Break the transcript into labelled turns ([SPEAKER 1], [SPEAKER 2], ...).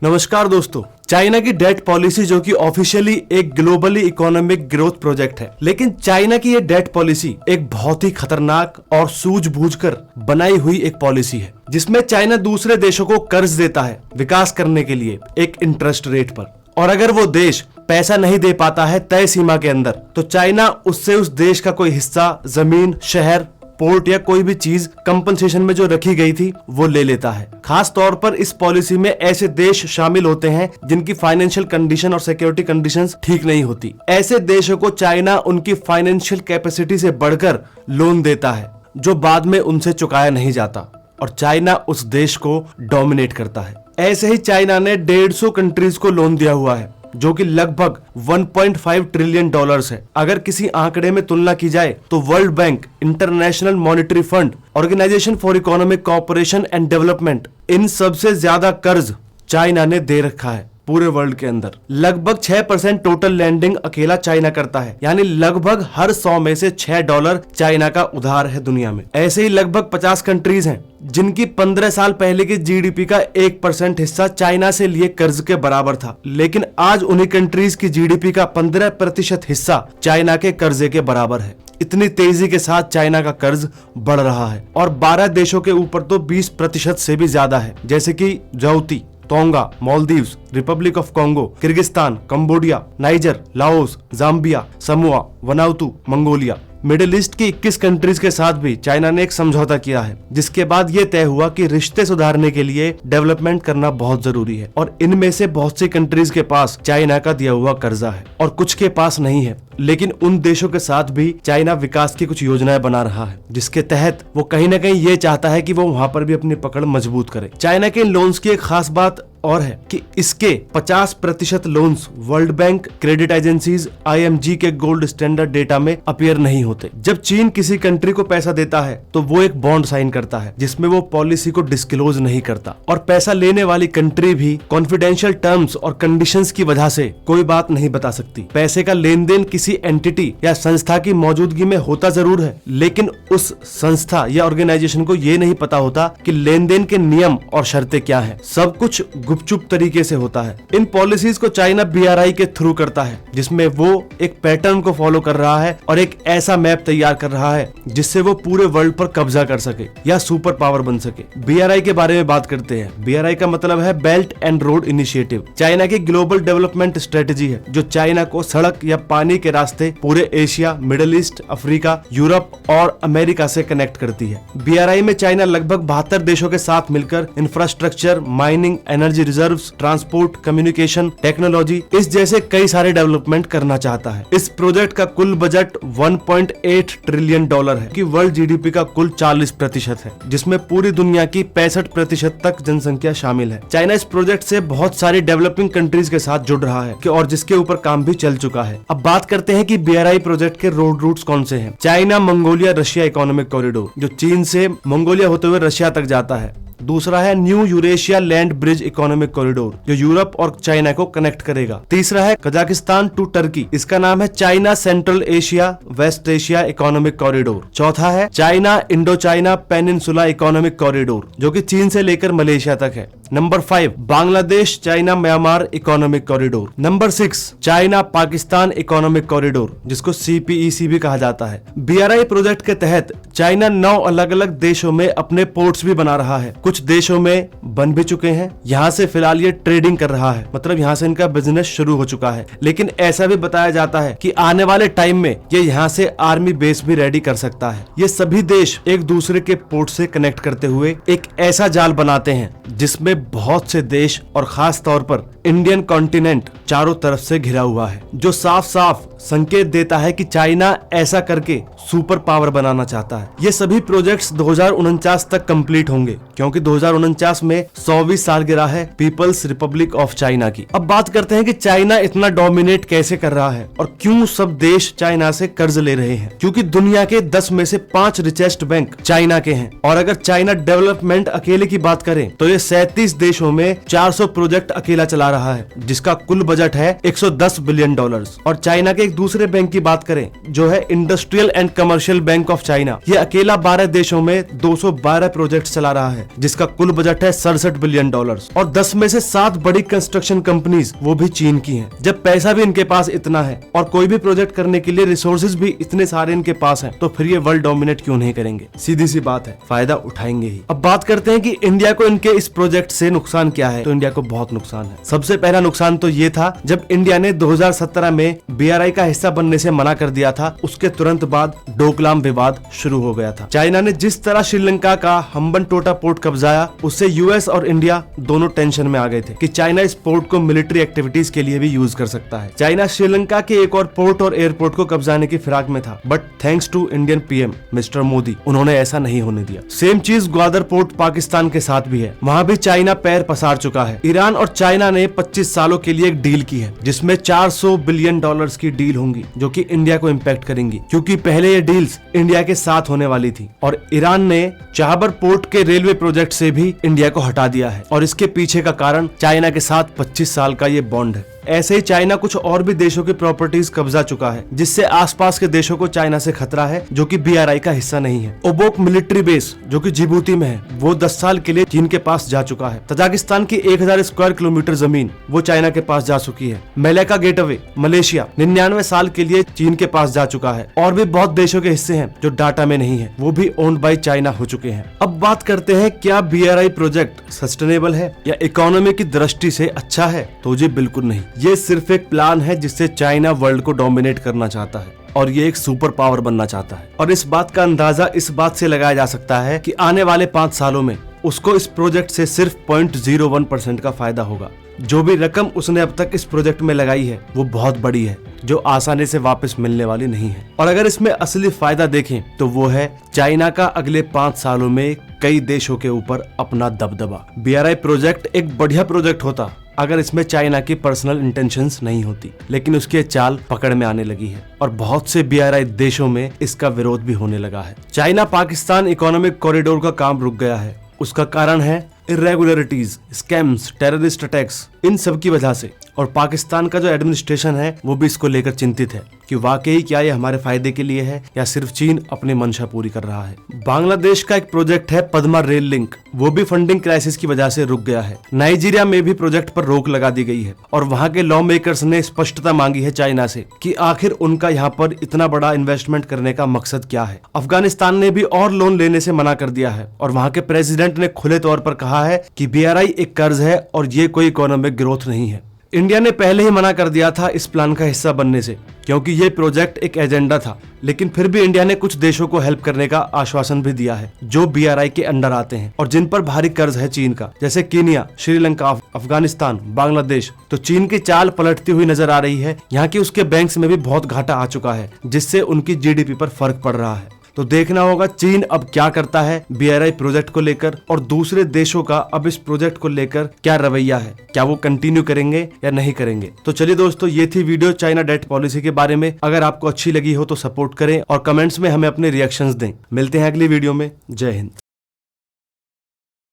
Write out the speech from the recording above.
[SPEAKER 1] नमस्कार दोस्तों। चाइना की डेट पॉलिसी जो कि ऑफिशियली एक ग्लोबली इकोनॉमिक ग्रोथ प्रोजेक्ट है, लेकिन चाइना की ये डेट पॉलिसी एक बहुत ही खतरनाक और सूझबूझकर बनाई हुई एक पॉलिसी है, जिसमें चाइना दूसरे देशों को कर्ज देता है विकास करने के लिए एक इंटरेस्ट रेट पर, और अगर वो देश पैसा नहीं दे पाता है तय सीमा के अंदर तो चाइना उससे उस देश का कोई हिस्सा, जमीन, शहर, पोर्ट या कोई भी चीज कंपनसेशन में जो रखी गई थी वो ले लेता है। खास तौर पर इस पॉलिसी में ऐसे देश शामिल होते हैं जिनकी फाइनेंशियल कंडीशन और सिक्योरिटी कंडीशंस ठीक नहीं होती। ऐसे देशों को चाइना उनकी फाइनेंशियल कैपेसिटी से बढ़कर लोन देता है जो बाद में उनसे चुकाया नहीं जाता, और चाइना उस देश को डोमिनेट करता है। ऐसे ही चाइना ने 150 कंट्रीज को लोन दिया हुआ है जो कि लगभग 1.5 ट्रिलियन डॉलर्स है। अगर किसी आंकड़े में तुलना की जाए तो World Bank, International Monetary Fund, Organisation for Economic Co-operation and Development, इन सबसे ज्यादा कर्ज चाइना ने दे रखा है पूरे वर्ल्ड के अंदर। लगभग 6% टोटल लैंडिंग अकेला चाइना करता है, यानी लगभग हर 100 में से $6 चाइना का उधार है दुनिया में। ऐसे ही लगभग 50 कंट्रीज हैं जिनकी 15 साल पहले की जीडीपी का 1% हिस्सा चाइना से लिए कर्ज के बराबर था, लेकिन आज उन्हीं कंट्रीज की जीडीपी का 15% हिस्सा चाइना के कर्जे के बराबर है। इतनी तेजी के साथ चाइना का कर्ज बढ़ रहा है और 12 देशों के ऊपर तो 20% से भी ज्यादा है, जैसे कि जाउती, Tonga, Maldives, Republic of Congo, Kyrgyzstan, Cambodia, Niger, Laos, Zambia, Samoa, Vanuatu, Mongolia. Middle East की 21 कंट्रीज के साथ भी चाइना ने एक समझौता किया है, जिसके बाद ये तय हुआ कि रिश्ते सुधारने के लिए डेवलपमेंट करना बहुत जरूरी है, और इनमें से बहुत सी कंट्रीज के पास चाइना का दिया हुआ कर्जा है और कुछ के पास नहीं है। लेकिन उन देशों के साथ भी चाइना विकास की कुछ योजनाएं बना रहा है, जिसके तहत वो कहीं ना कहीं ये चाहता है कि वो वहां पर भी अपनी पकड़ मजबूत करे। चाइना के इन लोन्स की एक खास बात और है कि इसके 50% loans world bank, credit agencies, IMG के गोल्ड स्टैंडर्ड डेटा में अपीयर नहीं होते। जब चीन किसी कंट्री को पैसा देता है तो वो एक बॉन्ड साइन करता है जिसमें वो पॉलिसी को डिस्क्लोज नहीं करता, और पैसा लेने वाली कंट्री भी कॉन्फिडेंशियल टर्म्स और कंडीशंस की वजह से कोई बात नहीं बता सकती। पैसे का लेन देन किसी एंटिटी या संस्था की मौजूदगी में होता जरूर है, लेकिन उस संस्था या ऑर्गेनाइजेशन को ये नहीं पता होता कि लेन देन के नियम और शर्तें क्या है। सब कुछ गुपचुप तरीके से होता है। इन पॉलिसीज को चाइना BRI के थ्रू करता है, जिसमें वो एक पैटर्न को फॉलो कर रहा है और एक ऐसा मैप तैयार कर रहा है जिससे वो पूरे वर्ल्ड पर कब्जा कर सके या सुपर पावर बन सके। BRI के बारे में बात करते हैं। BRI का मतलब है belt and road initiative. China की ग्लोबल डेवलपमेंट स्ट्रेटेजी है जो चाइना को सड़क या पानी के रास्ते पूरे Asia, middle east, Africa, Europe और अमेरिका से कनेक्ट करती है। BRI में चाइना लगभग 72 देशों के साथ मिलकर infrastructure, mining, energy reserves, transport, communication, technology, इस जैसे कई सारे डेवलपमेंट करना चाहता है। इस प्रोजेक्ट का कुल बजट 1.8 ट्रिलियन डॉलर है कि वर्ल्ड जीडीपी का कुल 40% है, जिसमें पूरी दुनिया की 65% तक जनसंख्या शामिल है। चाइना इस प्रोजेक्ट से बहुत सारी डेवलपिंग कंट्रीज के साथ जुड़ रहा है और जिसके ऊपर काम भी चल चुका है। अब बात करते हैं कि BRI प्रोजेक्ट के रोड रूट्स कौन से हैं। China, Mongolia, Russia economic corridor जो चीन से मंगोलिया होते हुए रशिया तक जाता है। दूसरा है new Eurasia land bridge economic corridor जो यूरोप और चाइना को कनेक्ट करेगा। तीसरा है कजाकिस्तान टू टर्की, इसका नाम है China Central Asia West Asia economic corridor. चौथा है China Indo China peninsula economic corridor जो कि चीन से लेकर मलेशिया तक है। Number 5 Bangladesh China Myanmar economic corridor. Number 6 China Pakistan economic corridor जिसको CPEC भी कहा जाता है। BRI प्रोजेक्ट के तहत चाइना 9 अलग अलग देशों में अपने पोर्ट्स भी बना रहा है। कुछ देशों में बन भी चुके हैं। यहाँ से फिलहाल ये ट्रेडिंग कर रहा है, मतलब यहाँ से इनका बिजनेस शुरू हो चुका है। लेकिन ऐसा भी बताया जाता है कि आने वाले टाइम में ये यहाँ से आर्मी बेस भी रेडी कर सकता है। ये सभी देश एक दूसरे के पोर्ट से कनेक्ट करते हुए एक ऐसा जाल बनाते हैं जिसमें बहुत से देश और खास तौर पर इंडियन कॉन्टिनेंट चारों तरफ से घिरा हुआ है, जो साफ साफ संकेत देता है कि चाइना ऐसा करके सुपर पावर बनाना चाहता है। ये सभी प्रोजेक्ट्स 2049 तक कंप्लीट होंगे, क्योंकि 2049 में 100वीं सालगिरह है पीपल्स रिपब्लिक ऑफ चाइना की। अब बात करते हैं कि चाइना इतना डोमिनेट कैसे कर रहा है और क्यों सब देश चाइना से कर्ज ले रहे हैं। क्योंकि दुनिया के 10 में से 5 रिचेस्ट बैंक चाइना के हैं, और अगर चाइना डेवलपमेंट अकेले की बात करें तो ये 37 देशों में 400 प्रोजेक्ट अकेला चला रहा है, जिसका कुल बजट है $110 बिलियन। और चाइना के एक दूसरे बैंक की बात करें जो है industrial and commercial bank of China, ये अकेला 12 देशों में 212 प्रोजेक्ट चला रहा है जिसका कुल बजट है $67 बिलियन और 10 में से 7 बड़ी कंस्ट्रक्शन कंपनीज वो भी चीन की हैं। जब पैसा भी इनके पास इतना है और कोई भी प्रोजेक्ट करने के लिए रिसोर्सेज भी इतने सारे इनके पास हैं, तो फिर ये वर्ल्ड डोमिनेट क्यों नहीं करेंगे? सीधी सी बात है, फायदा उठाएंगे ही। अब बात करते हैं कि इंडिया को इनके इस प्रोजेक्ट से नुकसान क्या है। तो इंडिया को बहुत नुकसान है। सबसे पहला नुकसान तो ये था जब इंडिया ने 2017 में BRI का हिस्सा बनने से मना कर दिया था, उसके तुरंत बाद डोकलाम विवाद शुरू हो गया था। चाइना ने जिस तरह श्रीलंका का हम्बनटोटा पोर्ट कब्जाया, उससे यूएस और इंडिया दोनों टेंशन में आ गए थे कि चाइना इस पोर्ट को मिलिट्री एक्टिविटीज के लिए भी यूज कर सकता है। चाइना श्रीलंका के एक और पोर्ट और एयरपोर्ट को कब्जाने की फिराक में था, but thanks to Indian PM mister Modi, उन्होंने ऐसा नहीं होने दिया। सेम चीज ग्वादर पोर्ट पाकिस्तान के साथ भी है, वहाँ भी चाइना पैर पसार चुका है। ईरान और चाइना ने 25 सालों के लिए एक डील की है जिसमें $400 बिलियन की डील होंगी जो कि इंडिया को इम्पैक्ट करेंगी, क्योंकि पहले ये डील्स इंडिया के साथ होने वाली थी और ईरान ने चाबर पोर्ट के रेलवे प्रोजेक्ट से भी इंडिया को हटा दिया है और इसके पीछे का कारण चाइना के साथ 25 साल का ये बॉन्ड है। ऐसे ही चाइना कुछ और भी देशों की प्रॉपर्टीज कब्जा चुका है, जिससे आसपास के देशों को चाइना से खतरा है जो कि BRI का हिस्सा नहीं है। ओबोक मिलिट्री बेस जो कि जिबूती में है, वो 10 साल के लिए चीन के पास जा चुका है। तजाकिस्तान की 1000 स्क्वायर किलोमीटर जमीन वो चाइना के पास जा चुकी है। मलेका गेटवे मलेशिया 99 साल के लिए चीन के पास जा चुका है। और भी बहुत देशों के हिस्से हैं जो डाटा में नहीं है, वो भी ओन्ड बाय चाइना हो चुके हैं। अब बात करते हैं, क्या BRI प्रोजेक्ट सस्टेनेबल है या इकोनॉमी की दृष्टि से अच्छा है? तो जी बिल्कुल नहीं। ये सिर्फ एक प्लान है जिससे चाइना वर्ल्ड को डोमिनेट करना चाहता है और ये एक सुपर पावर बनना चाहता है। और इस बात का अंदाजा इस बात से लगाया जा सकता है कि आने वाले 5 सालों में उसको इस प्रोजेक्ट से सिर्फ 0.01% का फायदा होगा। जो भी रकम उसने अब तक इस प्रोजेक्ट में लगाई है वो बहुत बड़ी है, जो आसानी से वापस मिलने वाली नहीं है। और अगर इसमें असली फायदा देखें तो वो है चाइना का अगले 5 सालों में कई देशों के ऊपर अपना दबदबा। BRI प्रोजेक्ट एक बढ़िया प्रोजेक्ट होता अगर इसमें चाइना की पर्सनल इंटेंशंस नहीं होती, लेकिन उसकी चाल पकड़ में आने लगी है और बहुत से BRI देशों में इसका विरोध भी होने लगा है। चाइना पाकिस्तान इकोनॉमिक कॉरिडोर का काम रुक गया है, उसका कारण है इरेगुलरिटीज, स्कैम्स, टेररिस्ट अटैक्स, इन सब की वजह से। और पाकिस्तान का जो एडमिनिस्ट्रेशन है वो भी इसको लेकर चिंतित है कि वाकई क्या ये हमारे फायदे के लिए है या सिर्फ चीन अपनी मंशा पूरी कर रहा है। बांग्लादेश का एक प्रोजेक्ट है पद्मा रेल लिंक, वो भी फंडिंग क्राइसिस की वजह से रुक गया है। नाइजीरिया में भी प्रोजेक्ट पर रोक लगा दी गई है और वहाँ के लॉ मेकर्स ने स्पष्टता मांगी है चाइना से कि आखिर उनका यहाँ पर इतना बड़ा इन्वेस्टमेंट करने का मकसद क्या है। अफगानिस्तान ने भी और लोन लेने से मना कर दिया है और वहाँ के प्रेसिडेंट ने खुले तौर पर कहा है कि BRI एक कर्ज है और ये कोई इकोनॉमिक ग्रोथ नहीं है। इंडिया ने पहले ही मना कर दिया था इस प्लान का हिस्सा बनने से, क्योंकि ये प्रोजेक्ट एक एजेंडा था, लेकिन फिर भी इंडिया ने कुछ देशों को हेल्प करने का आश्वासन भी दिया है जो BRI के अंडर आते हैं और जिन पर भारी कर्ज है चीन का, जैसे कीनिया, श्रीलंका, अफगानिस्तान, बांग्लादेश। तो चीन की चाल पलटती हुई नजर आ रही है। यहाँ की उसके बैंक्स में भी बहुत घाटा आ चुका है, जिससे उनकी GDP पर फर्क पड़ रहा है। तो देखना होगा चीन अब क्या करता है BRI प्रोजेक्ट को लेकर और दूसरे देशों का अब इस प्रोजेक्ट को लेकर क्या रवैया है, क्या वो कंटिन्यू करेंगे या नहीं करेंगे। तो चलिए दोस्तों, ये थी वीडियो चाइना डेट पॉलिसी के बारे में। अगर आपको अच्छी लगी हो तो सपोर्ट करें और कमेंट्स में हमें अपने रिएक्शंस दें। मिलते हैं अगली वीडियो में। जय हिंद।